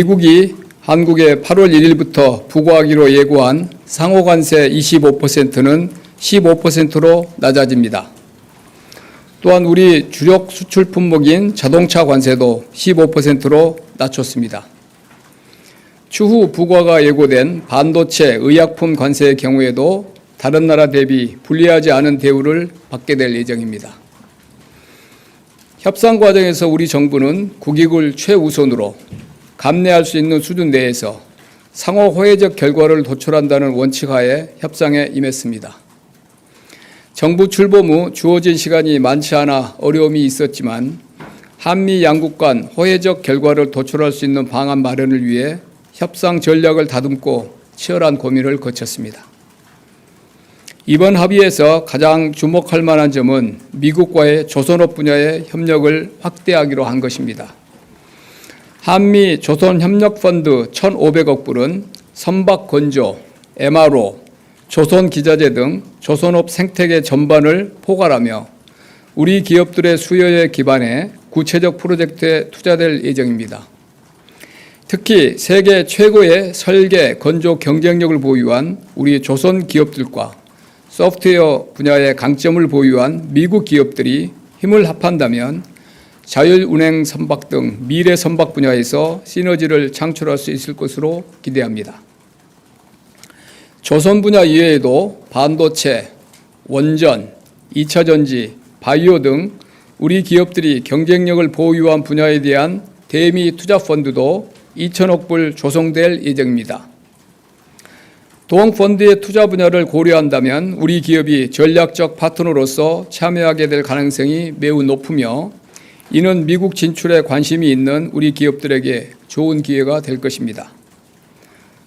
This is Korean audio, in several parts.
미국이 한국에 8월 1일부터 부과하기로 예고한 상호관세 25%는 15%로 낮아집니다. 또한 우리 주력 수출 품목인 자동차 관세도 15%로 낮췄습니다. 추후 부과가 예고된 반도체, 의약품 관세의 경우에도 다른 나라 대비 불리하지 않은 대우를 받게 될 예정입니다. 협상 과정에서 우리 정부는 국익을 최우선으로 감내할 수 있는 수준 내에서 상호 호혜적 결과를 도출한다는 원칙하에 협상에 임했습니다. 정부 출범 후 주어진 시간이 많지 않아 어려움이 있었지만 한미 양국 간 호혜적 결과를 도출할 수 있는 방안 마련을 위해 협상 전략을 다듬고 치열한 고민을 거쳤습니다. 이번 합의에서 가장 주목할 만한 점은 미국과의 조선업 분야의 협력을 확대하기로 한 것입니다. 한미 조선협력펀드 1,500억 불은 선박건조, MRO, 조선기자재 등 조선업 생태계 전반을 포괄하며 우리 기업들의 수요에 기반해 구체적 프로젝트에 투자될 예정입니다. 특히 세계 최고의 설계, 건조 경쟁력을 보유한 우리 조선 기업들과 소프트웨어 분야의 강점을 보유한 미국 기업들이 힘을 합한다면 자율운행 선박 등 미래 선박 분야에서 시너지를 창출할 수 있을 것으로 기대합니다. 조선 분야 이외에도 반도체, 원전, 2차전지, 바이오 등 우리 기업들이 경쟁력을 보유한 분야에 대한 대미 투자 펀드도 2천억 불 조성될 예정입니다. 동펀드의 투자 분야를 고려한다면 우리 기업이 전략적 파트너로서 참여하게 될 가능성이 매우 높으며 이는 미국 진출에 관심이 있는 우리 기업들에게 좋은 기회가 될 것입니다.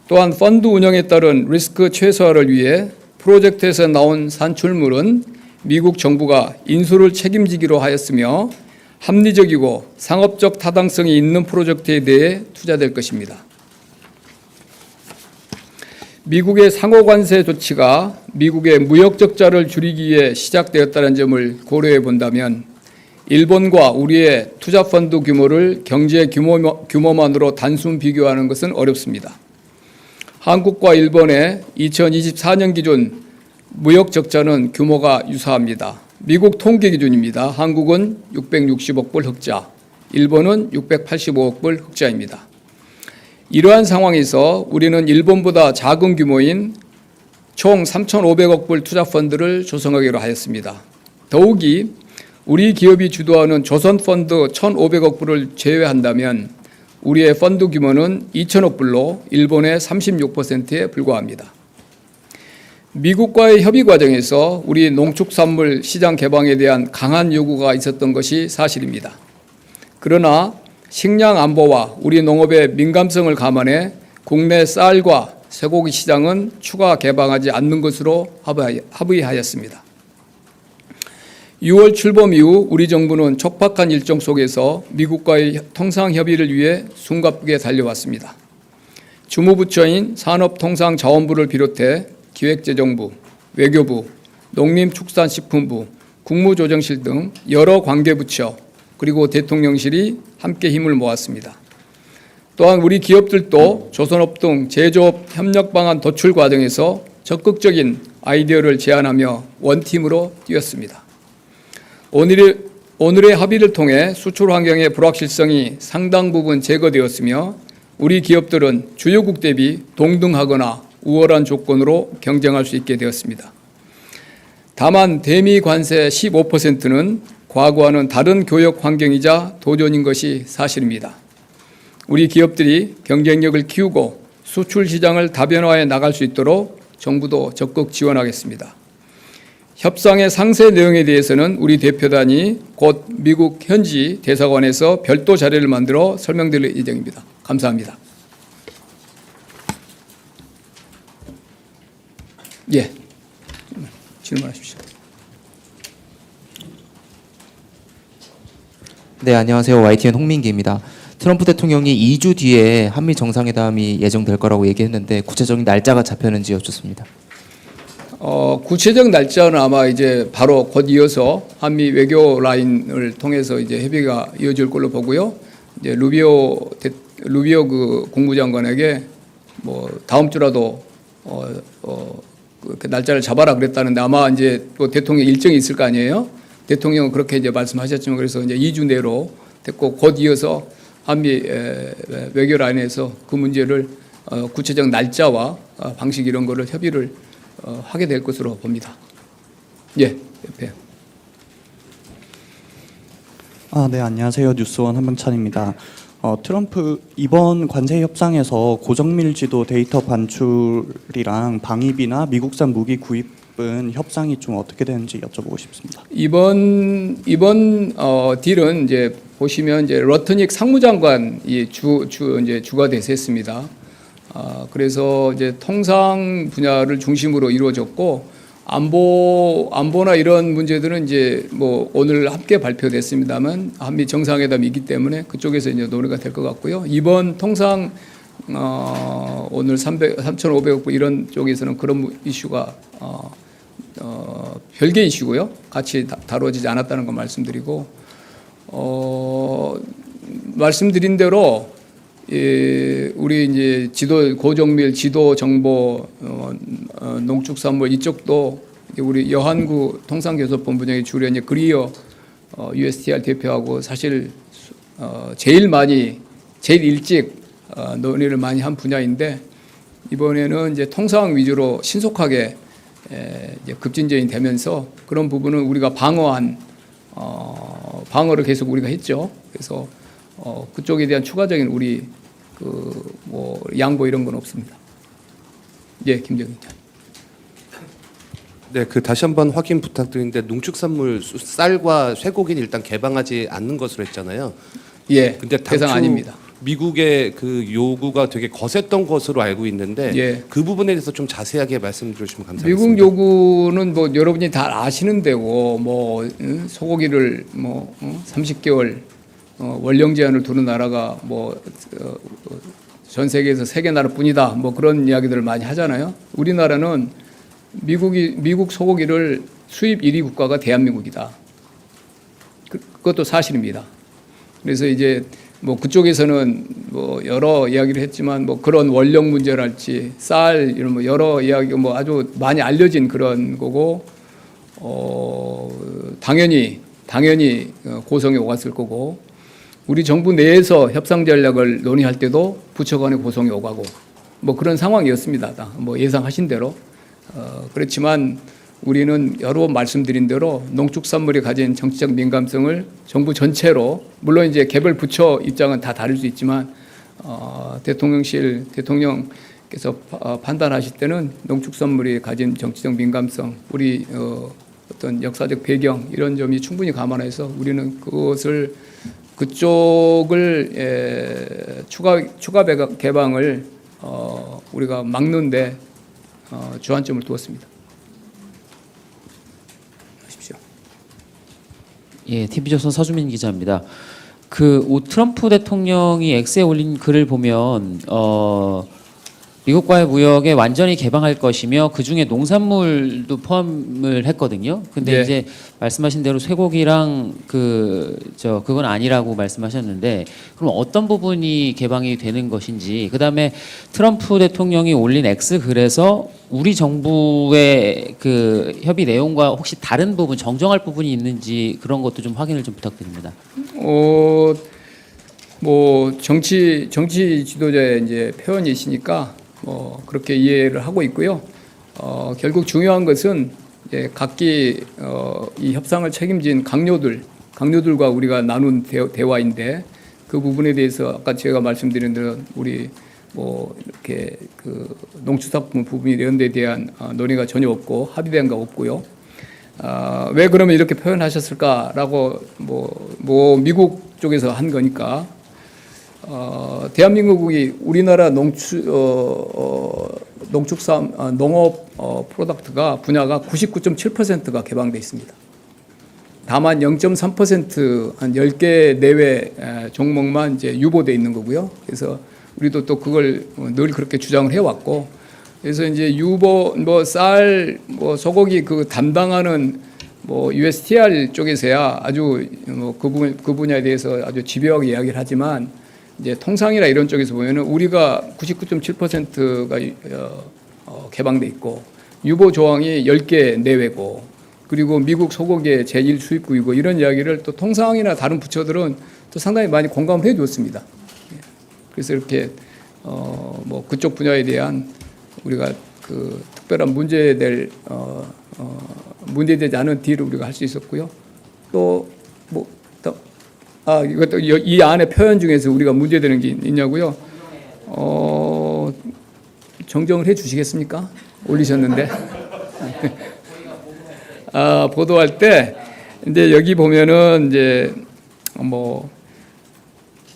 또한 펀드 운영에 따른 리스크 최소화를 위해 프로젝트에서 나온 산출물은 미국 정부가 인수를 책임지기로 하였으며 합리적이고 상업적 타당성이 있는 프로젝트에 대해 투자될 것입니다. 미국의 상호관세 조치가 미국의 무역 적자를 줄이기 위해 시작되었다는 점을 고려해 본다면 일본과 우리의 투자 펀드 규모를 경제 규모만으로 단순 비교하는 것은 어렵습니다. 한국과 일본의 2024년 기준 무역 적자는 규모가 유사합니다. 미국 통계 기준입니다. 한국은 660억 불 흑자, 일본은 685억 불 흑자입니다. 이러한 상황에서 우리는 일본보다 작은 규모인 총 3,500억 불 투자 펀드를 조성하기로 하였습니다. 더욱이 우리 기업이 주도하는 조선 펀드 1,500억 불을 제외한다면 우리의 펀드 규모는 2천억 불로 일본의 36%에 불과합니다. 미국과의 협의 과정에서 우리 농축산물 시장 개방에 대한 강한 요구가 있었던 것이 사실입니다. 그러나 식량 안보와 우리 농업의 민감성을 감안해 국내 쌀과 쇠고기 시장은 추가 개방하지 않는 것으로 합의하였습니다. 6월 출범 이후 우리 정부는 촉박한 일정 속에서 미국과의 통상협의를 위해 숨가쁘게 달려왔습니다. 주무부처인 산업통상자원부를 비롯해 기획재정부, 외교부, 농림축산식품부, 국무조정실 등 여러 관계부처 그리고 대통령실이 함께 힘을 모았습니다. 또한 우리 기업들도 조선업 등 제조업 협력 방안 도출 과정에서 적극적인 아이디어를 제안하며 원팀으로 뛰었습니다. 오늘의 합의를 통해 수출 환경의 불확실성이 상당 부분 제거되었으며 우리 기업들은 주요국 대비 동등하거나 우월한 조건으로 경쟁할 수 있게 되었습니다. 다만 대미 관세 15%는 과거와는 다른 교역 환경이자 도전인 것이 사실입니다. 우리 기업들이 경쟁력을 키우고 수출 시장을 다변화해 나갈 수 있도록 정부도 적극 지원하겠습니다. 협상의 상세 내용에 대해서는 우리 대표단이 곧 미국 현지 대사관에서 별도 자료를 만들어 설명드릴 예정입니다. 감사합니다. 예, 질문하십시오. 네, 안녕하세요. YTN 홍민기입니다. 트럼프 대통령이 2주 뒤에 한미 정상회담이 예정될 거라고 얘기했는데 구체적인 날짜가 잡혔는지 여쭙습니다. 구체적 날짜는 아마 이제 바로 곧 이어서 한미 외교 라인을 통해서 이제 협의가 이어질 걸로 보고요. 이제 루비오 루비오 그 국무장관에게 뭐 다음 주라도 그 날짜를 잡아라 그랬다는데 아마 이제 또 대통령 일정이 있을 거 아니에요. 대통령은 그렇게 이제 말씀하셨지만 그래서 이제 2주 내로 됐고 곧 이어서 한미 외교 라인에서 그 문제를 구체적 날짜와 방식 이런 거를 협의를 하게 될 것으로 봅니다. 예, 옆에. 네, 안녕하세요. 뉴스원 한병찬입니다. 트럼프 이번 관세 협상에서 고정밀 지도 데이터 반출이랑 방위비나 미국산 무기 구입은 협상이 좀 어떻게 되는지 여쭤보고 싶습니다. 이번 딜은 이제 보시면 이제 러트닉 상무장관이 이제 주가 대세했습니다. 그래서 이제 통상 분야를 중심으로 이루어졌고 안보나 이런 문제들은 이제 뭐 오늘 함께 발표됐습니다만 한미 정상회담이기 때문에 그쪽에서 이제 논의가 될 것 같고요. 이번 통상 오늘 3,500억 불 이런 쪽에서는 그런 이슈가 별개 이슈고요. 같이 다뤄지지 않았다는 거 말씀드리고 말씀드린 대로 우리 이제 고정밀 지도 정보 농축산물 이쪽도 우리 여한구 통상교섭본부장의 주로 이제 그리어 USTR 대표하고 사실 제일 일찍 논의를 많이 한 분야인데 이번에는 이제 통상 위주로 신속하게 이제 급진전이 되면서 그런 부분은 우리가 방어를 계속 우리가 했죠. 그래서 그쪽에 대한 추가적인 우리 뭐 양보 이런 건 없습니다. 예, 김정인 전. 네, 다시 한번 확인 부탁드리는데 농축산물 쌀과 쇠고기는 일단 개방하지 않는 것으로 했잖아요. 예, 근데 대상 아닙니다. 미국의 그 요구가 되게 거셌던 것으로 알고 있는데 예. 그 부분에 대해서 좀 자세하게 말씀 주시면 감사하겠습니다. 미국 요구는 뭐 여러분이 다 아시는 데고 뭐 소고기를 뭐 30개월 원령 제한을 두는 나라가 뭐 전 세계에서 3개 나라뿐이다. 뭐 그런 이야기들을 많이 하잖아요. 우리나라는 미국 소고기를 수입 1위 국가가 대한민국이다. 그것도 사실입니다. 그래서 이제 뭐 그쪽에서는 뭐 여러 이야기를 했지만 뭐 그런 원령 문제랄지 쌀 이런 뭐 여러 이야기가 뭐 아주 많이 알려진 그런 거고 당연히 고성에 오갔을 거고 우리 정부 내에서 협상 전략을 논의할 때도 부처 간에 고성에 오가고 뭐 그런 상황이었습니다. 뭐 예상하신 대로 그렇지만 우리는 여러 번 말씀드린 대로 농축산물이 가진 정치적 민감성을 정부 전체로 물론 이제 개별 부처 입장은 다 다를 수 있지만 대통령께서 판단하실 때는 농축산물이 가진 정치적 민감성 우리 어떤 역사적 배경 이런 점이 충분히 감안해서 우리는 그쪽을 추가 개방을 우리가 막는데 주안점을 두었습니다. 예, TV조선 서주민 기자입니다. 트럼프 대통령이 X에 올린 글을 보면 미국과의 무역에 완전히 개방할 것이며 그 중에 농산물도 포함을 했거든요. 근데 네. 이제 말씀하신 대로 쇠고기랑 그건 아니라고 말씀하셨는데 그럼 어떤 부분이 개방이 되는 것인지 그다음에 트럼프 대통령이 올린 X 글에서 우리 정부의 그 협의 내용과 혹시 다른 부분 정정할 부분이 있는지 그런 것도 좀 확인을 좀 부탁드립니다. 뭐 정치 지도자의 이제 표현이시니까 뭐 그렇게 이해를 하고 있고요. 결국 중요한 것은 각기 이 협상을 책임진 강요들과 우리가 나눈 대화인데 그 부분에 대해서 아까 제가 말씀드린 대로 우리 뭐 이렇게 그 농축산품 부분 이런 데 대한 논의가 전혀 없고 합의된 거 없고요. 왜 그러면 이렇게 표현하셨을까라고 뭐 미국 쪽에서 한 거니까 대한민국이 우리나라 농업 프로덕트가 분야가 99.7%가 개방돼 있습니다. 다만 0.3% 한 10개 내외 종목만 이제 유보돼 있는 거고요. 그래서 우리도 또 그걸 늘 그렇게 주장을 해왔고, 그래서 이제 유보 쌀 소고기 그 담당하는 USTR 쪽에서야 아주 그 분야에 대해서 아주 집요하게 이야기를 하지만 이제 통상이나 이런 쪽에서 보면은 우리가 99.7%가 개방돼 있고 유보 조항이 10개 내외고 그리고 미국 소고기의 제1 수입국이고 이런 이야기를 또 통상이나 다른 부처들은 또 상당히 많이 공감을 해 줬습니다. 그래서 이렇게 뭐 그쪽 분야에 대한 우리가 그 특별한 문제되지 않은 딜을 우리가 할 수 있었고요. 또 뭐 이것도 이 안에 표현 중에서 우리가 문제되는 게 있냐고요? 정정을 해 주시겠습니까? 올리셨는데. 보도할 때 이제 여기 보면은 이제 뭐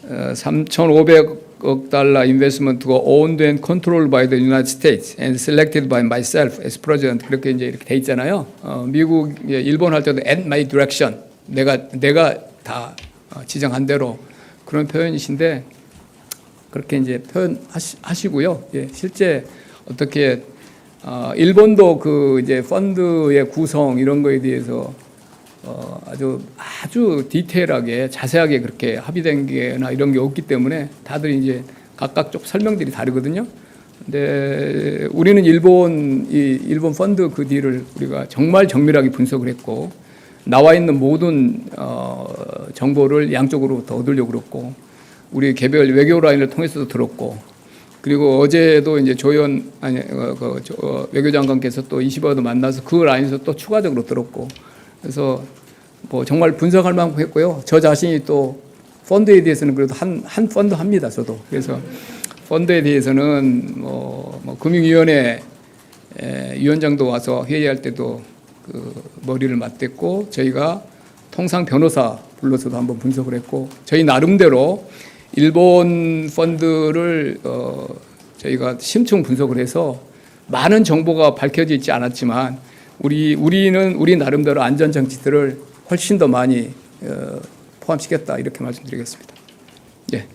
3,500억 달러 인베스트먼트가 owned and controlled by the United States and selected by myself as president 그렇게 이제 이렇게 돼 있잖아요. 미국, 일본 할 때도 at my direction 내가 다 지정한 대로 그런 표현이신데 그렇게 이제 표현하시고요. 예, 실제 어떻게 일본도 그 이제 펀드의 구성 이런 거에 대해서 아주 디테일하게 자세하게 그렇게 합의된 게나 이런 게 없기 때문에 다들 이제 각각 쪽 설명들이 다르거든요. 근데 우리는 일본 펀드 그 딜을 우리가 정말 정밀하게 분석을 했고 나와 있는 모든 정보를 양쪽으로 더 얻으려고 그랬고 우리 개별 외교 라인을 통해서도 들었고 그리고 어제도 이제 외교장관께서 또 20화도 만나서 그 라인에서 또 추가적으로 들었고 그래서 뭐 정말 분석할 만큼 했고요. 저 자신이 또 펀드에 대해서는 그래도 한 펀드 합니다. 저도 그래서 펀드에 대해서는 뭐 금융위원회 위원장도 와서 회의할 때도 그 머리를 맞댔고 저희가 통상 변호사 불러서도 한번 분석을 했고 저희 나름대로 일본 펀드를 저희가 심층 분석을 해서 많은 정보가 밝혀져 있지 않았지만 우리 나름대로 안전 장치들을 훨씬 더 많이 포함시켰다 이렇게 말씀드리겠습니다. 예.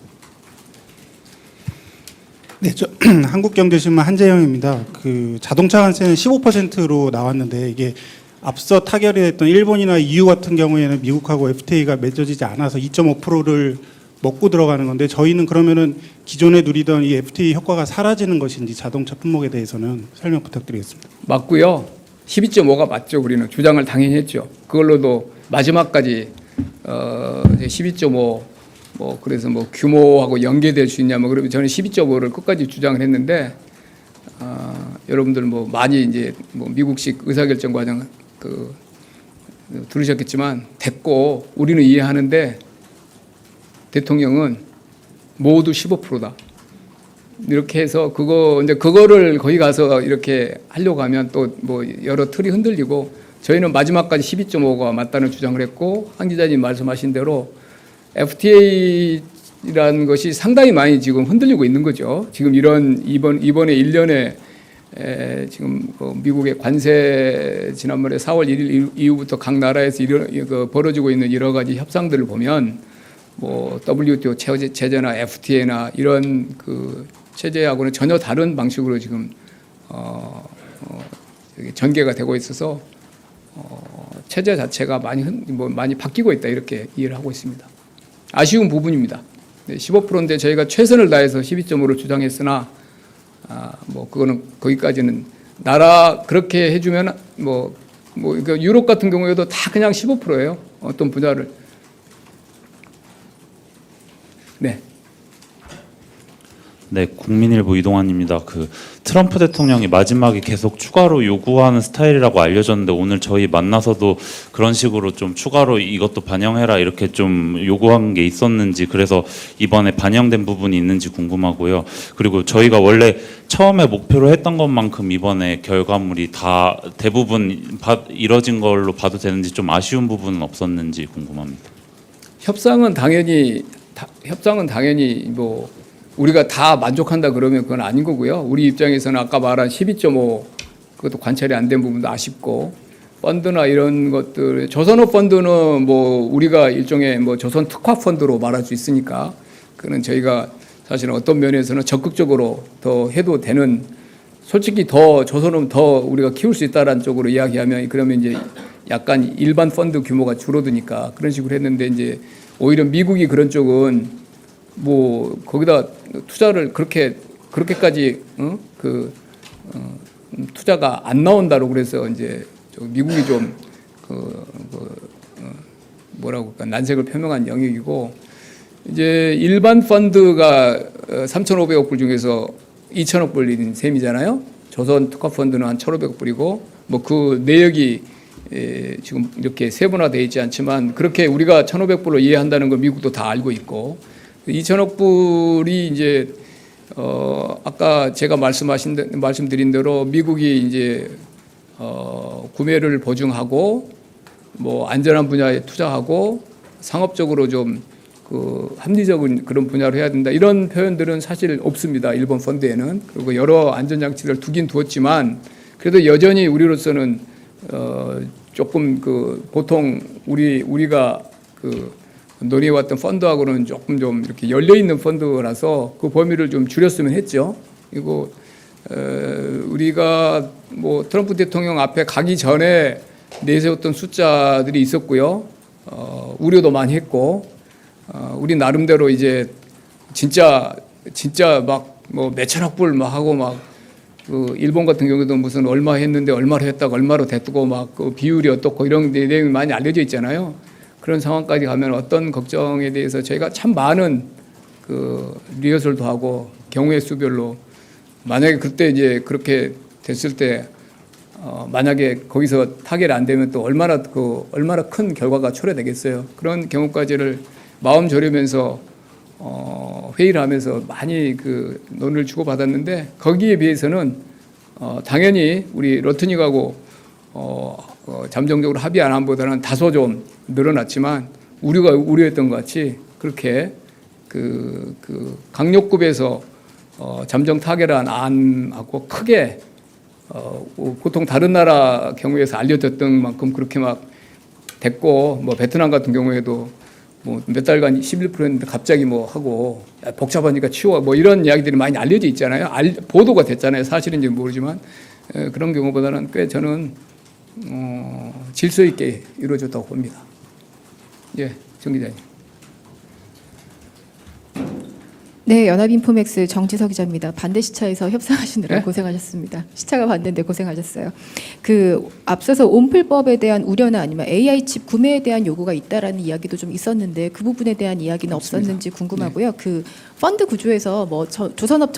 네, 저 한국경제신문 한재영입니다. 그 자동차 관세는 15%로 나왔는데 이게 앞서 타결이 됐던 일본이나 EU 같은 경우에는 미국하고 FTA가 맺어지지 않아서 2.5%를 먹고 들어가는 건데 저희는 그러면은 기존에 누리던 이 FTA 효과가 사라지는 것인지 자동차 품목에 대해서는 설명 부탁드리겠습니다. 맞고요. 12.5가 맞죠. 우리는 주장을 당연히 했죠. 그걸로도 마지막까지 12.5 뭐 그래서 뭐 규모하고 연계될 수 있냐 뭐 그러면 저는 12.5를 끝까지 주장을 했는데 여러분들 뭐 많이 이제 뭐 미국식 의사결정 과정 그 들으셨겠지만 됐고 우리는 이해하는데 대통령은 모두 15%다. 이렇게 해서 그거를 거기 가서 이렇게 하려고 하면 또 뭐 여러 틀이 흔들리고 저희는 마지막까지 12.5가 맞다는 주장을 했고 한 기자님 말씀하신 대로 FTA라는 것이 상당히 많이 지금 흔들리고 있는 거죠. 지금 이번에 1년에 지금 미국의 관세 지난번에 4월 1일 이후부터 각 나라에서 벌어지고 있는 여러 가지 협상들을 보면 뭐 WTO 체제나 FTA나 이런 그 체제하고는 전혀 다른 방식으로 지금 전개가 되고 있어서 체제 자체가 많이 바뀌고 있다 이렇게 이해를 하고 있습니다. 아쉬운 부분입니다. 15%인데 저희가 최선을 다해서 12.5를 주장했으나 뭐 그거는 거기까지는 나라 그렇게 해주면 그러니까 유럽 같은 경우에도 다 그냥 15%예요. 어떤 분야를. 네. 네, 국민일보 이동환입니다. 그 트럼프 대통령이 마지막에 계속 추가로 요구하는 스타일이라고 알려졌는데 오늘 저희 만나서도 그런 식으로 좀 추가로 이것도 반영해라 이렇게 좀 요구한 게 있었는지 그래서 이번에 반영된 부분이 있는지 궁금하고요. 그리고 저희가 원래 처음에 목표로 했던 것만큼 이번에 결과물이 다 대부분 이뤄진 걸로 봐도 되는지 좀 아쉬운 부분은 없었는지 궁금합니다. 협상은 당연히 뭐 우리가 다 만족한다 그러면 그건 아닌 거고요. 우리 입장에서는 아까 말한 12.5 그것도 관찰이 안 된 부분도 아쉽고 펀드나 이런 것들 조선업 펀드는 뭐 우리가 일종의 뭐 조선 특화 펀드로 말할 수 있으니까 그는 저희가 사실은 어떤 면에서는 적극적으로 더 해도 되는 솔직히 더 조선업 더 우리가 키울 수 있다라는 쪽으로 이야기하면 그러면 이제 약간 일반 펀드 규모가 줄어드니까 그런 식으로 했는데 이제 오히려 미국이 그런 쪽은 뭐 거기다 투자를 그렇게까지 투자가 안 나온다고 그래서 이제 미국이 좀 뭐라고 할까 난색을 표명한 영역이고 이제 일반 펀드가 3,500억 불 중에서 2,000억 불인 셈이잖아요. 조선 특화 펀드는 한 1,500억 불이고 뭐 그 내역이 지금 이렇게 세분화되어 있지 않지만 그렇게 우리가 1,500불로 이해한다는 걸 미국도 다 알고 있고 2,000억 불이 이제 아까 제가 말씀드린 대로 미국이 이제 구매를 보증하고 뭐 안전한 분야에 투자하고 상업적으로 좀 합리적인 그런 분야로 해야 된다 이런 표현들은 사실 없습니다. 일본 펀드에는. 그리고 여러 안전장치를 두긴 두었지만 그래도 여전히 우리로서는 조금 보통 우리가 논의해왔던 펀드하고는 조금 좀 이렇게 열려 있는 펀드라서 그 범위를 좀 줄였으면 했죠. 그리고 우리가 뭐 트럼프 대통령 앞에 가기 전에 내세웠던 숫자들이 있었고요. 우려도 많이 했고. 우리 나름대로 이제 진짜 막 뭐 몇천억 불 막 하고 막 일본 같은 경우도 무슨 얼마 했는데 얼마로 했다가 얼마로 됐고 막 그 비율이 어떻고 이런 내용이 많이 알려져 있잖아요. 그런 상황까지 가면 어떤 걱정에 대해서 저희가 참 많은 리허설도 하고 경우의 수별로 만약에 그때 이제 그렇게 됐을 때 만약에 거기서 타결이 안 되면 또 얼마나 큰 결과가 초래되겠어요. 그런 경우까지를 마음 졸이면서 회의를 하면서 많이 논의를 주고받았는데 거기에 비해서는 당연히 우리 러트닉하고 잠정적으로 합의 안 한보다는 다소 좀 늘어났지만 우리가 우려했던 것 같이 그렇게 강력급에서 잠정 타결한 안하고 크게 보통 다른 나라 경우에서 알려졌던 만큼 그렇게 막 됐고 뭐 베트남 같은 경우에도 뭐 몇 달간 11%였는데 갑자기 뭐 하고 복잡하니까 치워 뭐 이런 이야기들이 많이 알려져 있잖아요. 보도가 됐잖아요. 사실인지 모르지만 그런 경우보다는 꽤 저는 질서 있게 이루어졌다고 봅니다. 예, 정 기자님. 네, 연합인포맥스 정지석 기자입니다. 반대 시차에서 협상하시느라 네? 고생하셨습니다. 시차가 반대인데 고생하셨어요. 앞서서 온풀법에 대한 우려나 아니면 AI 칩 구매에 대한 요구가 있다라는 이야기도 좀 있었는데 그 부분에 대한 이야기는 없습니다. 없었는지 궁금하고요. 펀드 구조에서 뭐 조선업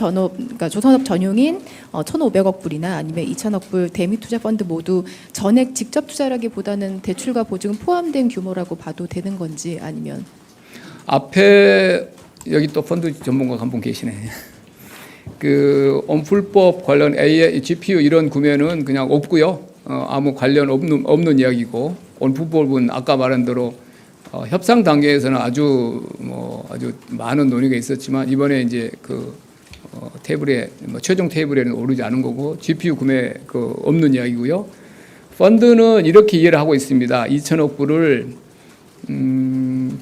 전용인 1,500억 불이나 아니면 2,000억 불 대미 투자 펀드 모두 전액 직접 투자라기보다는 대출과 보증 포함된 규모라고 봐도 되는 건지 아니면 앞에 여기 또 펀드 전문가 한 분 계시네. 온풀법 관련 AI, GPU 이런 구매는 그냥 없고요. 아무 관련 없는 이야기고 온풀법은 아까 말한 대로 협상 단계에서는 아주 많은 논의가 있었지만 이번에 이제 테이블에 최종 테이블에는 오르지 않은 거고 GPU 구매 없는 이야기고요. 펀드는 이렇게 이해를 하고 있습니다. 2천억 불을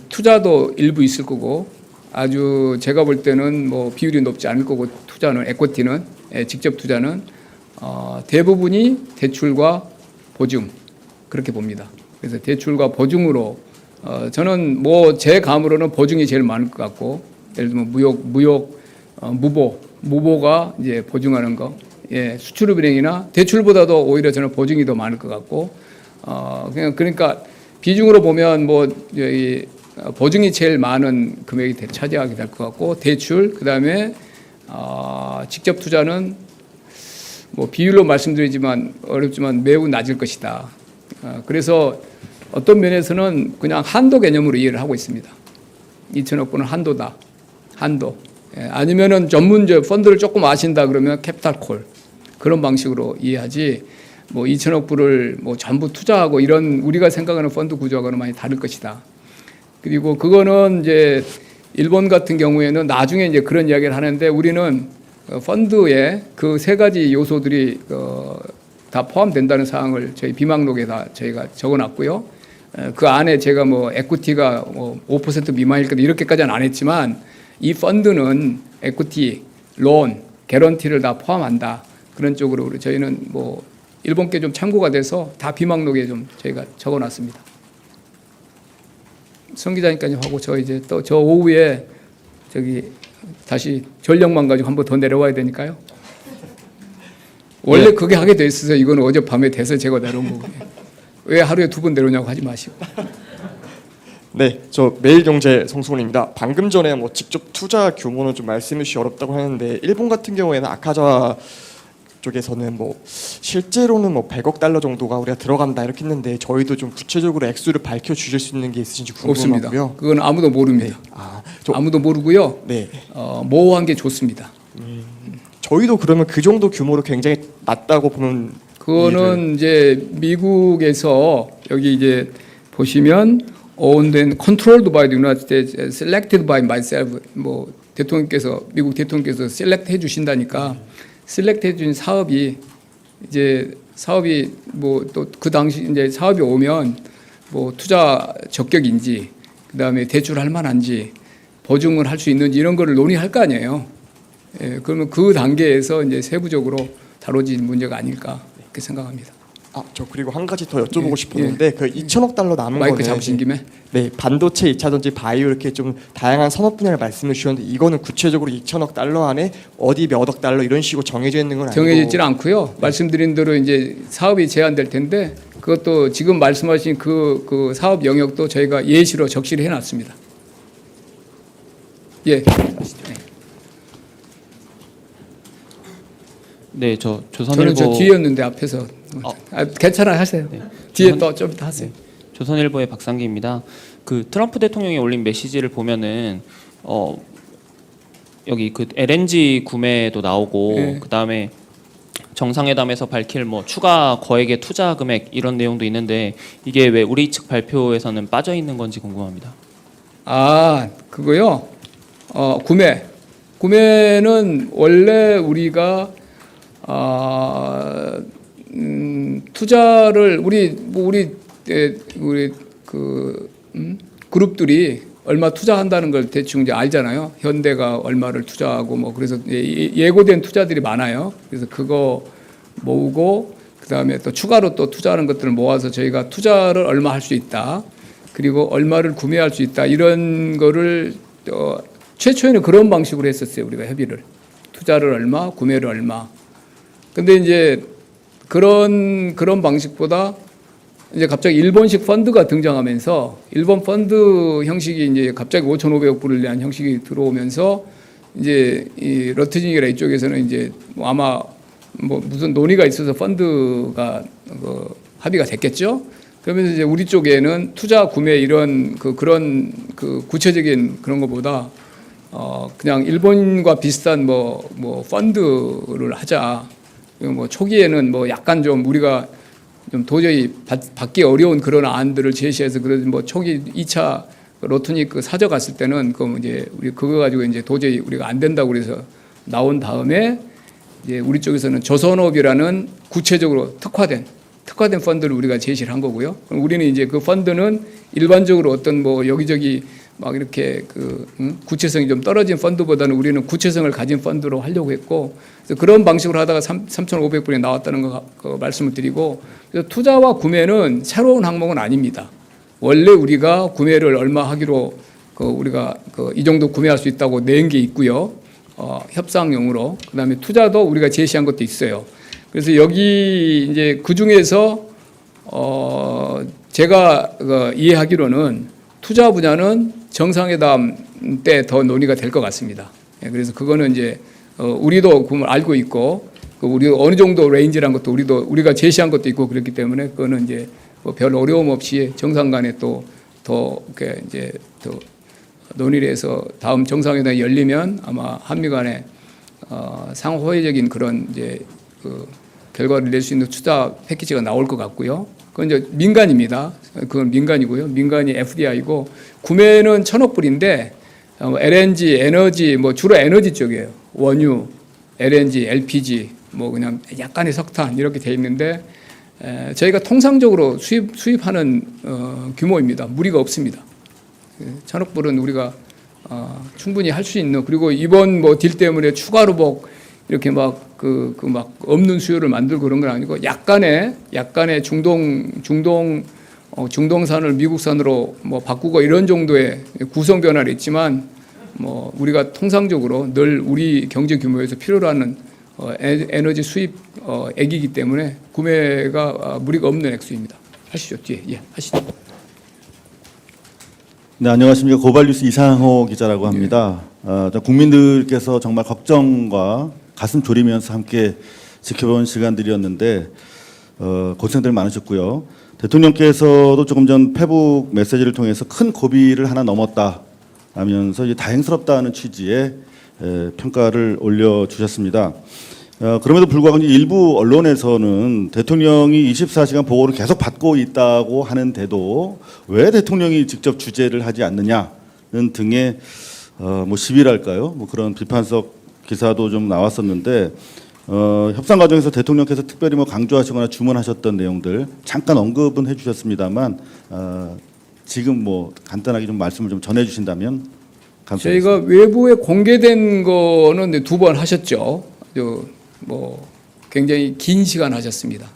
투자도 일부 있을 거고. 아주 제가 볼 때는 뭐 비율이 높지 않을 거고 투자는 에코티는 직접 투자는 대부분이 대출과 보증 그렇게 봅니다. 그래서 대출과 보증으로 저는 뭐 제 감으로는 보증이 제일 많을 것 같고 예를 들면 무보가 이제 보증하는 거 수출은행이나 대출보다도 오히려 저는 보증이 더 많을 것 같고 그러니까 비중으로 보면 보증이 제일 많은 금액이 차지하게 될 것 같고 대출 그다음에 직접 투자는 뭐 비율로 말씀드리지만 어렵지만 매우 낮을 것이다. 그래서 어떤 면에서는 그냥 한도 개념으로 이해를 하고 있습니다. 2천억 불은 한도다. 한도. 아니면은 전문적 펀드를 조금 아신다 그러면 캐피탈콜 그런 방식으로 이해하지. 뭐 2천억 불을 뭐 전부 투자하고 이런 우리가 생각하는 펀드 구조하고는 많이 다를 것이다. 그리고 그거는 이제 일본 같은 경우에는 나중에 이제 그런 이야기를 하는데 우리는 펀드에 그 세 가지 요소들이 다 포함된다는 사항을 저희 비망록에 다 저희가 적어놨고요. 그 안에 제가 뭐 에쿠티가 5% 미만일 거다 이렇게까지는 안 했지만 이 펀드는 에쿠티, 론, 개런티를 다 포함한다. 그런 쪽으로 저희는 뭐 일본께 좀 참고가 돼서 다 비망록에 좀 저희가 적어놨습니다. 성 기자님까지 하고 저 이제 또 저 오후에 저기 다시 전력만 가지고 한 번 더 내려와야 되니까요. 원래 그게 하게 돼 있어서 이거는 어젯밤에 돼서 제가 내려온 거고요. 왜 하루에 2번 내려오냐고 하지 마시고. 네, 저 매일경제 성수원입니다. 방금 전에 뭐 직접 투자 규모는 좀 말씀해 주시 어렵다고 하는데 일본 같은 경우에는 아카자와 쪽에서는 뭐 실제로는 뭐 100억 달러 정도가 우리가 들어간다 이렇게 했는데 저희도 좀 구체적으로 액수를 밝혀 주실 수 있는 게 있으신지 없습니다. 궁금하고요. 그건 아무도 모릅니다. 아무도 모르고요. 네. 모호한 게 좋습니다. 저희도 그러면 그 정도 규모로 굉장히 낮다고 보면 그거는 이제 미국에서 여기 이제 보시면 owned and controlled by the United States, selected by myself. 뭐 대통령께서 미국 대통령께서 셀렉트 해주신다니까 셀렉트 해준 사업이 이제 사업이 뭐 또 그 당시 이제 사업이 오면 뭐 투자 적격인지 그다음에 대출할 만한지 보증을 할 수 있는지 이런 거를 논의할 거 아니에요. 예, 그러면 그 단계에서 이제 세부적으로 다뤄진 문제가 아닐까 그렇게 생각합니다. 저 그리고 한 가지 더 여쭤보고 예, 싶었는데 그 2천억 달러 남은 마이크 거는 잡으신 김에 네, 반도체, 2차 전지, 바이오 이렇게 좀 다양한 산업 분야를 말씀해 주셨는데 이거는 구체적으로 2천억 달러 안에 어디 몇 억 달러 이런 식으로 정해져 있는 건 아니고 정해지지는 않고요. 말씀드린 대로 이제 사업이 제한될 텐데 그것도 지금 말씀하신 그 사업 영역도 저희가 예시로 적시를 해놨습니다. 예. 네, 저 저는 조선일보 저 뒤였는데 앞에서 괜찮아 하세요. 네. 뒤에 또 좀 이따 하세요. 조선일보의 박상기입니다. 그 트럼프 대통령이 올린 메시지를 보면은 여기 그 LNG 구매도 나오고 네. 그다음에 정상회담에서 밝힐 뭐 추가 거액의 투자 금액 이런 내용도 있는데 이게 왜 우리 측 발표에서는 빠져 있는 건지 궁금합니다. 그거요. 구매는 원래 우리가 투자를 우리 그룹들이 얼마 투자한다는 걸 대충 이제 알잖아요. 현대가 얼마를 투자하고 뭐 그래서 예고된 투자들이 많아요. 그래서 그거 모으고 그다음에 또 추가로 또 투자하는 것들을 모아서 저희가 투자를 얼마 할 수 있다. 그리고 얼마를 구매할 수 있다. 이런 거를 최초에는 그런 방식으로 했었어요. 우리가 협의를. 투자를 얼마, 구매를 얼마. 근데 이제 그런 방식보다 이제 갑자기 일본식 펀드가 등장하면서 일본 펀드 형식이 이제 갑자기 5,500억 불을 대한 형식이 들어오면서 이제 이 러트징이라 이쪽에서는 이제 뭐 아마 뭐 무슨 논의가 있어서 펀드가 합의가 됐겠죠. 그러면서 이제 우리 쪽에는 투자 구매 이런 그런 구체적인 그런 것보다 그냥 일본과 비슷한 뭐 펀드를 하자. 뭐 초기에는 뭐 약간 좀 우리가 좀 도저히 받기 어려운 그런 안들을 제시해서 그래서 뭐 초기 2차 로트닉 사저 갔을 때는 그 이제 우리 그거 가지고 이제 도저히 우리가 안 된다고 그래서 나온 다음에 이제 우리 쪽에서는 조선업이라는 구체적으로 특화된 펀드를 우리가 제시를 한 거고요. 우리는 이제 그 펀드는 일반적으로 어떤 뭐 여기저기 막 이렇게 구체성이 좀 떨어진 펀드보다는 우리는 구체성을 가진 펀드로 하려고 했고 그래서 그런 방식으로 하다가 3,500불이 나왔다는 거 말씀을 드리고 그래서 투자와 구매는 새로운 항목은 아닙니다. 원래 우리가 구매를 얼마 하기로 우리가 이 정도 구매할 수 있다고 낸 게 있고요. 협상용으로 그다음에 투자도 우리가 제시한 것도 있어요. 그래서 여기 이제 그 중에서 제가 이해하기로는 투자 분야는 정상회담 때 더 논의가 될 것 같습니다. 그래서 그거는 이제 우리도 그걸 알고 있고 우리 어느 정도 레인지라는 것도 우리가 제시한 것도 있고 그렇기 때문에 그거는 이제 뭐 별 어려움 없이 정상 간에 또 더 이렇게 이제 또 논의를 해서 다음 정상회담이 열리면 아마 한미 간에 상호회적인 그런 이제 결과를 낼 수 있는 투자 패키지가 나올 것 같고요. 그건 이제 민간입니다. 그건 민간이고요. 민간이 FDI고 구매는 1,000억 불인데 LNG, 에너지 뭐 주로 에너지 쪽이에요. 원유, LNG, LPG 뭐 그냥 약간의 석탄 이렇게 돼 있는데 저희가 통상적으로 수입하는 규모입니다. 무리가 없습니다. 1,000억 불은 우리가 충분히 할 수 있는 그리고 이번 뭐 딜 때문에 추가로 뭐 이렇게 막 막 없는 수요를 만들고 그런 건 아니고 약간의 중동산을 미국산으로 뭐 바꾸고 이런 정도의 구성 변화는 있지만 뭐 우리가 통상적으로 늘 우리 경제 규모에서 필요로 하는 에너지 수입 액이기 때문에 구매가 무리가 없는 액수입니다. 하시죠. 뒤에 하시죠. 네, 안녕하십니까. 고발뉴스 이상호 기자라고 합니다. 국민들께서 정말 걱정과 가슴 졸이면서 함께 지켜본 시간들이었는데 고생들 많으셨고요. 대통령께서도 조금 전 페북 메시지를 통해서 큰 고비를 하나 넘었다 하면서 이제 다행스럽다는 취지의 평가를 올려주셨습니다. 그럼에도 불구하고 이제 일부 언론에서는 대통령이 24시간 보고를 계속 받고 있다고 하는데도 왜 대통령이 직접 주재를 하지 않느냐는 등의 뭐 시비랄까요? 뭐 그런 비판적 기사도 좀 나왔었는데 협상 과정에서 대통령께서 특별히 뭐 강조하시거나 주문하셨던 내용들 잠깐 언급은 해주셨습니다만 지금 뭐 간단하게 좀 말씀을 좀 전해주신다면 감사하겠습니다. 저희가 외부에 공개된 거는 2번 하셨죠. 뭐 굉장히 긴 시간 하셨습니다.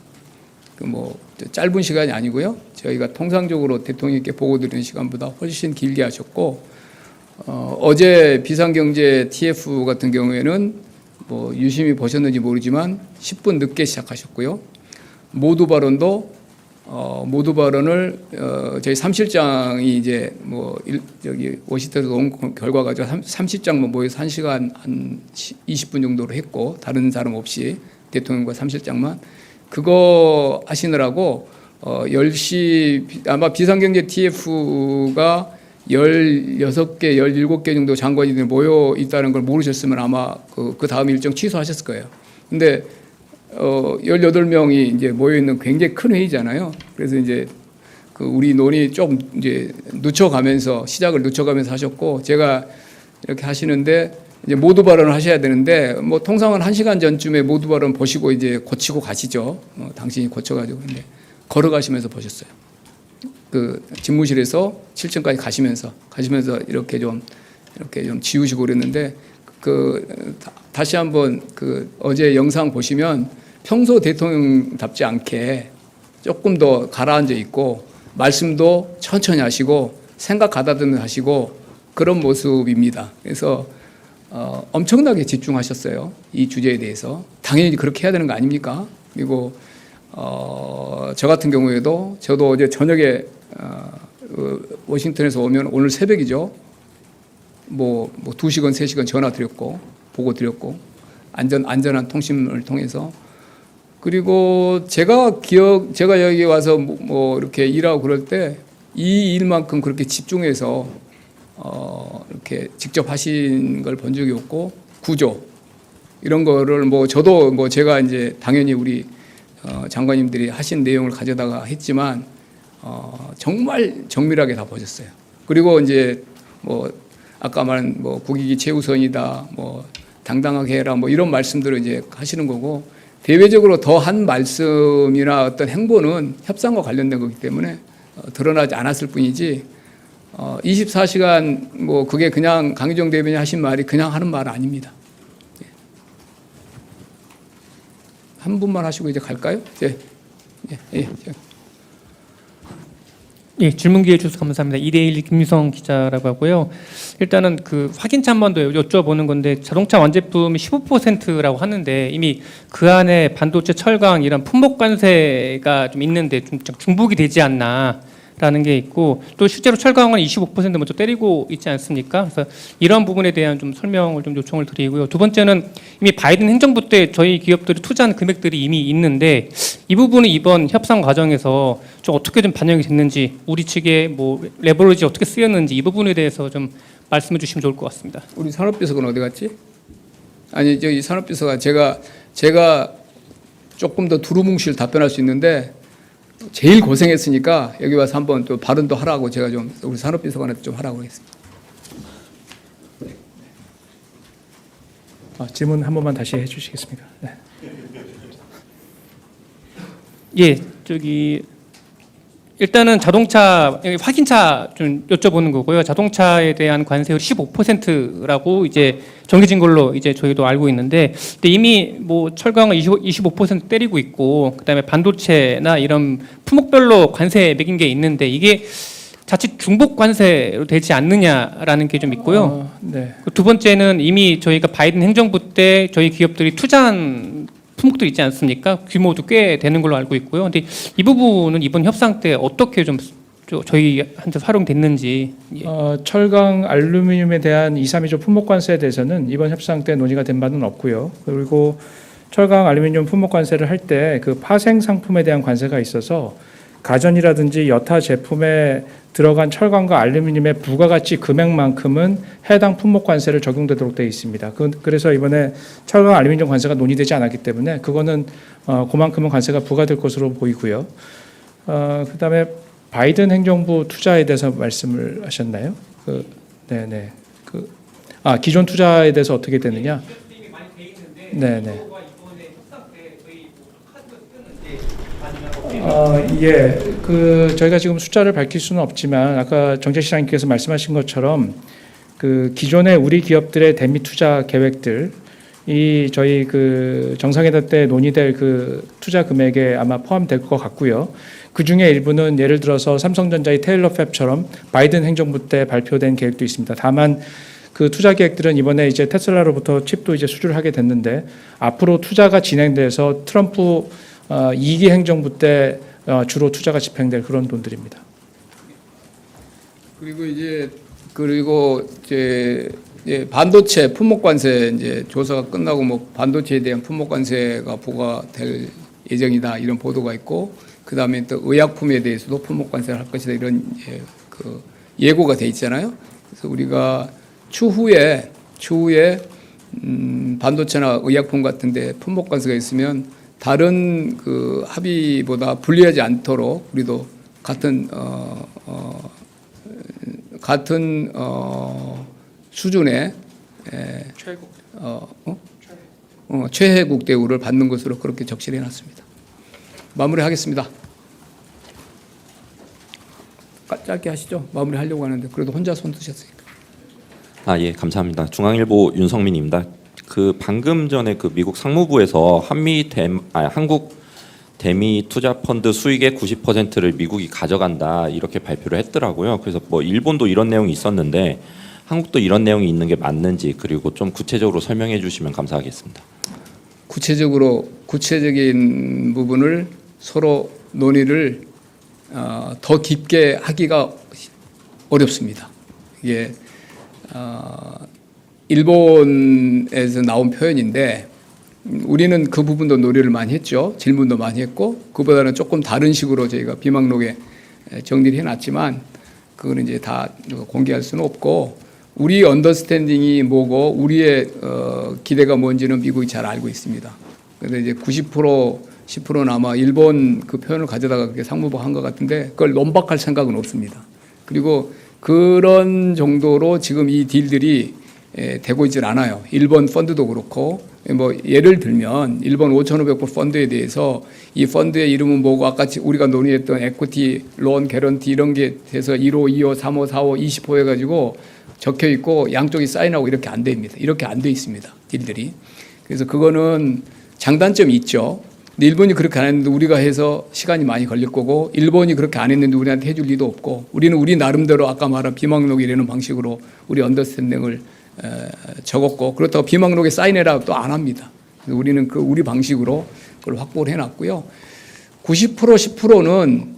뭐 짧은 시간이 아니고요. 저희가 통상적으로 대통령께 보고 드리는 시간보다 훨씬 길게 하셨고 어제 비상경제 TF 같은 경우에는 뭐 유심히 보셨는지 모르지만 10분 늦게 시작하셨고요. 모두 발언을 저희 3실장이 이제 뭐 여기 워싱턴에서 온 결과 가지고 30장만 모여서 1시간 한 20분 정도로 했고 다른 사람 없이 대통령과 3실장만 그거 하시느라고 10시 아마 비상경제 TF가 16개, 17개 정도 장관님들이 모여 있다는 걸 모르셨으면 아마 그 다음 일정 취소하셨을 거예요. 근데 18명이 이제 모여 있는 굉장히 큰 회의잖아요. 그래서 이제 우리 논의 좀 이제 늦춰가면서 시작을 늦춰가면서 하셨고 제가 이렇게 하시는데 이제 모두 발언을 하셔야 되는데 뭐 통상은 1시간 전쯤에 모두 발언 보시고 이제 고치고 가시죠. 당신이 고쳐가지고 근데 걸어가시면서 보셨어요. 그 집무실에서 7층까지 가시면서 이렇게 좀 지우시고 그랬는데 다시 한번 어제 영상 보시면 평소 대통령답지 않게 조금 더 가라앉아 있고 말씀도 천천히 하시고 생각 가다듬어 하시고 그런 모습입니다. 그래서 엄청나게 집중하셨어요. 이 주제에 대해서. 당연히 그렇게 해야 되는 거 아닙니까? 그리고 저 같은 경우에도 저도 어제 저녁에 워싱턴에서 오면 오늘 새벽이죠. 뭐 2시간, 3시간 전화 드렸고 보고 드렸고 안전한 통신을 통해서 그리고 제가 여기 와서 뭐 이렇게 일하고 그럴 때 이 일만큼 그렇게 집중해서 이렇게 직접 하신 걸 본 적이 없고 구조 이런 거를 뭐 저도 뭐 제가 이제 당연히 우리 장관님들이 하신 내용을 가져다가 했지만 정말 정밀하게 다 보셨어요. 그리고 이제 뭐 아까 말한 뭐 국익이 최우선이다, 뭐 당당하게 해라, 뭐 이런 말씀들을 이제 하시는 거고 대외적으로 더 한 말씀이나 어떤 행보는 협상과 관련된 거기 때문에 드러나지 않았을 뿐이지 24시간 뭐 그게 그냥 강희정 대변인 하신 말이 그냥 하는 말 아닙니다. 한 분만 하시고 이제 갈까요? 예, 질문 기회 주셔서 감사합니다. 2대1 김유성 기자라고 하고요. 일단은 그 확인차 한 번 더 여쭤보는 건데 자동차 완제품이 15%라고 하는데 이미 그 안에 반도체, 철강 이런 품목 관세가 좀 있는데 좀 중복이 되지 않나라는 게 있고 또 실제로 철강은 25% 먼저 때리고 있지 않습니까? 그래서 이런 부분에 대한 좀 설명을 좀 요청을 드리고요. 두 번째는 이미 바이든 행정부 때 저희 기업들이 투자한 금액들이 이미 있는데 이 부분은 이번 협상 과정에서 좀 어떻게 좀 반영이 됐는지 우리 측의 뭐 레버리지 어떻게 쓰였는지 이 부분에 대해서 좀 말씀해 주시면 좋을 것 같습니다. 우리 산업비서관 어디 갔지? 아니 저기 산업비서관 제가 조금 더 두루뭉실 답변할 수 있는데 제일 고생했으니까 여기 와서 한번 또 발언도 하라고 제가 좀 우리 산업비서관한테 좀 하라고 했습니다. 질문 한 번만 다시 해주시겠습니까? 네. 예, 저기 일단은 자동차 확인차 좀 여쭤보는 거고요. 자동차에 대한 관세율 15%라고 이제 정해진 걸로 이제 저희도 알고 있는데, 근데 이미 뭐 철강은 25% 때리고 있고, 그다음에 반도체나 이런 품목별로 관세 매긴 게 있는데 이게 자칫 중복 관세로 되지 않느냐라는 게 좀 있고요. 네. 두 번째는 이미 저희가 바이든 행정부 때 저희 기업들이 투자한 품목들 있지 않습니까? 규모도 꽤 되는 걸로 알고 있고요. 근데 이 부분은 이번 협상 때 어떻게 좀 저희한테 활용됐는지. 예. 철강, 알루미늄에 대한 2, 3위조 품목 관세에 대해서는 이번 협상 때 논의가 된 바는 없고요. 그리고 철강, 알루미늄 품목 관세를 할 때 그 파생 상품에 대한 관세가 있어서 가전이라든지 여타 제품에 들어간 철강과 알루미늄의 부가가치 금액만큼은 해당 품목 관세를 적용되도록 되어 있습니다. 그래서 이번에 철강, 알루미늄 관세가 논의되지 않았기 때문에 그거는 그만큼은 관세가 부과될 것으로 보이고요. 그다음에 바이든 행정부 투자에 대해서 말씀을 하셨나요? 네네. 기존 투자에 대해서 어떻게 되느냐? 네네. 예, 저희가 지금 숫자를 밝힐 수는 없지만 아까 정책시장님께서 말씀하신 것처럼 기존의 우리 기업들의 대미 투자 계획들 이 저희 정상회담 때 논의될 투자 금액에 아마 포함될 것 같고요. 그 중에 일부는 예를 들어서 삼성전자의 테일러 팹처럼 바이든 행정부 때 발표된 계획도 있습니다. 다만 그 투자 계획들은 이번에 이제 테슬라로부터 칩도 이제 수주를 하게 됐는데 앞으로 투자가 진행돼서 트럼프 2기 행정부 때 주로 투자가 집행될 그런 돈들입니다. 그리고 이제 반도체 품목 관세 이제 조사가 끝나고 뭐 반도체에 대한 품목 관세가 부과될 예정이다 이런 보도가 있고 그다음에 또 의약품에 대해서도 품목 관세를 할 것이다 이런 예고가 돼 있잖아요. 그래서 우리가 추후에 반도체나 의약품 같은데 품목 관세가 있으면 다른 합의보다 불리하지 않도록 우리도 같은 수준의 최혜국 대우를 받는 것으로 그렇게 적시를 해놨습니다. 마무리하겠습니다. 짧게 하시죠. 마무리하려고 하는데 그래도 혼자 손 드셨으니까. 예, 감사합니다. 중앙일보 윤성민입니다. 방금 전에 미국 상무부에서 한국 대미 투자 펀드 수익의 90%를 미국이 가져간다 이렇게 발표를 했더라고요. 그래서 뭐 일본도 이런 내용이 있었는데 한국도 이런 내용이 있는 게 맞는지 그리고 좀 구체적으로 설명해 주시면 감사하겠습니다. 구체적인 부분을 서로 논의를 더 깊게 하기가 어렵습니다. 이게 일본에서 나온 표현인데 우리는 그 부분도 논의를 많이 했죠. 질문도 많이 했고 그보다는 조금 다른 식으로 저희가 비망록에 정리를 해놨지만 그거는 이제 다 공개할 수는 없고 우리 언더스탠딩이 뭐고 우리의 기대가 뭔지는 미국이 잘 알고 있습니다. 그런데 이제 90% 10%는 아마 일본 그 표현을 가져다가 그렇게 상무부가 한 것 같은데 그걸 논박할 생각은 없습니다. 그리고 그런 정도로 지금 이 딜들이 되고 있질 않아요. 일본 펀드도 그렇고 뭐 예를 들면 일본 5,500불 펀드에 대해서 이 펀드의 이름은 뭐고 아까 우리가 논의했던 에퀴티, 론, 개런티 이런 게 돼서 1호, 2호, 3호, 4호, 20호 해가지고 적혀 있고 양쪽이 사인하고 이렇게 안 됩니다. 이렇게 안 돼 있습니다. 딜들이. 그래서 그거는 장단점이 있죠. 근데 일본이 그렇게 안 했는데 우리가 해서 시간이 많이 걸릴 거고 일본이 그렇게 안 했는데 우리한테 해줄 리도 없고 우리는 우리 나름대로 아까 말한 비망록이라는 방식으로 우리 언더스탠딩을 적었고 그렇다고 비망록에 사인해라 또 안 합니다. 우리는 우리 방식으로 그걸 확보를 해놨고요. 90% 10%는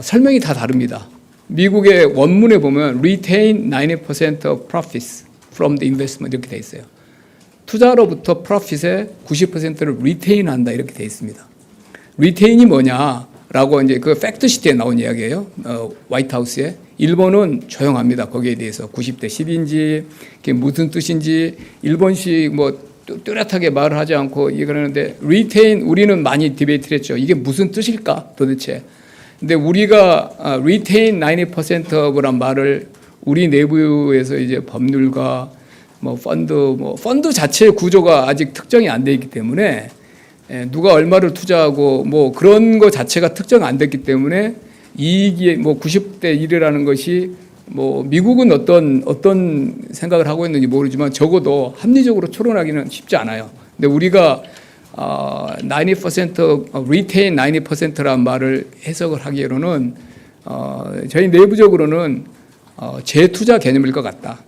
설명이 다 다릅니다. 미국의 원문에 보면 retain 90% of profits from the investment 이렇게 돼 있어요. 투자로부터 프로핏의 90%를 retain한다 이렇게 돼 있습니다. retain이 뭐냐라고 이제 그 팩트시트에 나온 이야기예요. 화이트하우스에. 일본은 조용합니다. 거기에 대해서 90대 10인지 그게 무슨 뜻인지 일본식 뭐 뚜렷하게 말을 하지 않고 이거는데 retain 우리는 많이 디베이트를 했죠. 이게 무슨 뜻일까 도대체. 근데 우리가 retain 90% of란 말을 우리 내부에서 이제 법률가 펀드 자체의 구조가 아직 특정이 안 돼 있기 때문에 누가 얼마를 투자하고 뭐 그런 거 자체가 특정 안 됐기 때문에 이익이 90대 1이라는 것이 미국은 어떤 생각을 하고 있는지 모르지만 적어도 합리적으로 추론하기는 쉽지 않아요. 근데 우리가 90% retain 90%란 말을 해석을 하기로는 저희 내부적으로는 재투자 개념일 것 같다.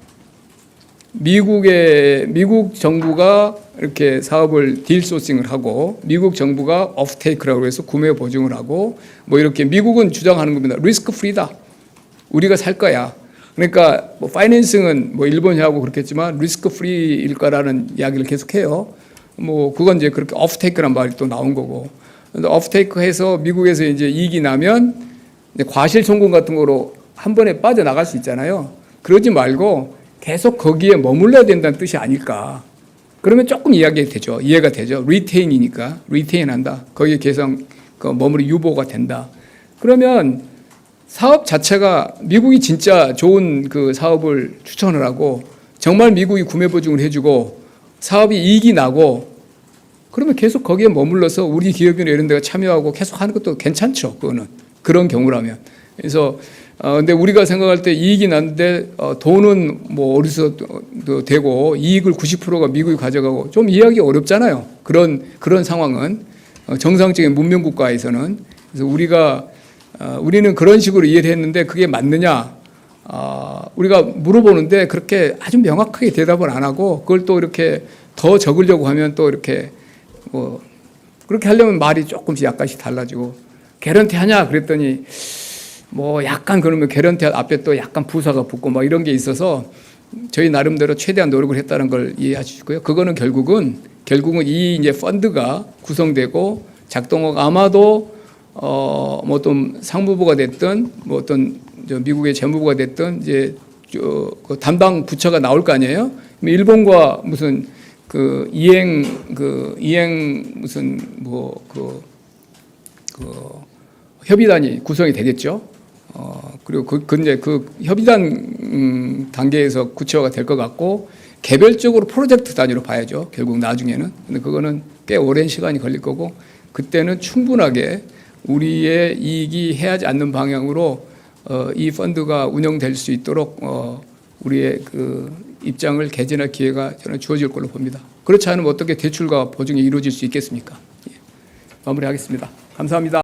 미국 정부가 이렇게 사업을 딜 소싱을 하고 미국 정부가 오프테이크라고 해서 구매 보증을 하고 뭐 이렇게 미국은 주장하는 겁니다. 리스크 프리다. 우리가 살 거야. 그러니까 뭐 파이낸싱은 뭐 일본이 하고 그렇겠지만 리스크 프리일 거라는 이야기를 계속해요. 뭐 그건 이제 그렇게 오프테이크란 말이 또 나온 거고. 근데 오프테이크해서 미국에서 이제 이익이 나면 이제 과실송금 같은 거로 한 번에 빠져나갈 수 있잖아요. 그러지 말고 계속 거기에 머물러야 된다는 뜻이 아닐까. 그러면 조금 이해가 되죠. 리테인이니까 리테인한다. 거기에 계속 머무리 유보가 된다. 그러면 사업 자체가 미국이 진짜 좋은 그 사업을 추천을 하고 정말 미국이 구매 보증을 해주고 사업이 이익이 나고 그러면 계속 거기에 머물러서 우리 기업이나 이런 데가 참여하고 계속 하는 것도 괜찮죠. 그거는 그런 경우라면. 그래서 근데 우리가 생각할 때 이익이 났는데 돈은 뭐 어디서도 되고 이익을 90%가 미국이 가져가고 좀 이해하기 어렵잖아요. 그런 상황은 정상적인 문명 국가에서는. 그래서 우리는 그런 식으로 이해를 했는데 그게 맞느냐? 우리가 물어보는데 그렇게 아주 명확하게 대답을 안 하고 그걸 또 이렇게 더 적으려고 하면 또 이렇게 뭐 그렇게 하려면 말이 조금씩 약간씩 달라지고 개런티 하냐 그랬더니 뭐 약간 그러면 개런티 앞에 또 약간 부사가 붙고 막 이런 게 있어서 저희 나름대로 최대한 노력을 했다는 걸 이해하시고요. 그거는 결국은 이 이제 펀드가 구성되고 작동하고 아마도 뭐 어떤 상무부가 됐든 뭐 어떤 미국의 재무부가 됐든 이제 그 담당 부처가 나올 거 아니에요. 일본과 무슨 그 이행 무슨 뭐 그 협의단이 구성이 되겠죠. 그리고 이제 그 협의단 단계에서 구체화가 될 것 같고 개별적으로 프로젝트 단위로 봐야죠. 결국 나중에는. 근데 그거는 꽤 오랜 시간이 걸릴 거고 그때는 충분하게 우리의 이익이 해하지 않는 방향으로 이 펀드가 운영될 수 있도록 우리의 그 입장을 개진할 기회가 저는 주어질 걸로 봅니다. 그렇지 않으면 어떻게 대출과 보증이 이루어질 수 있겠습니까? 예. 마무리하겠습니다. 감사합니다.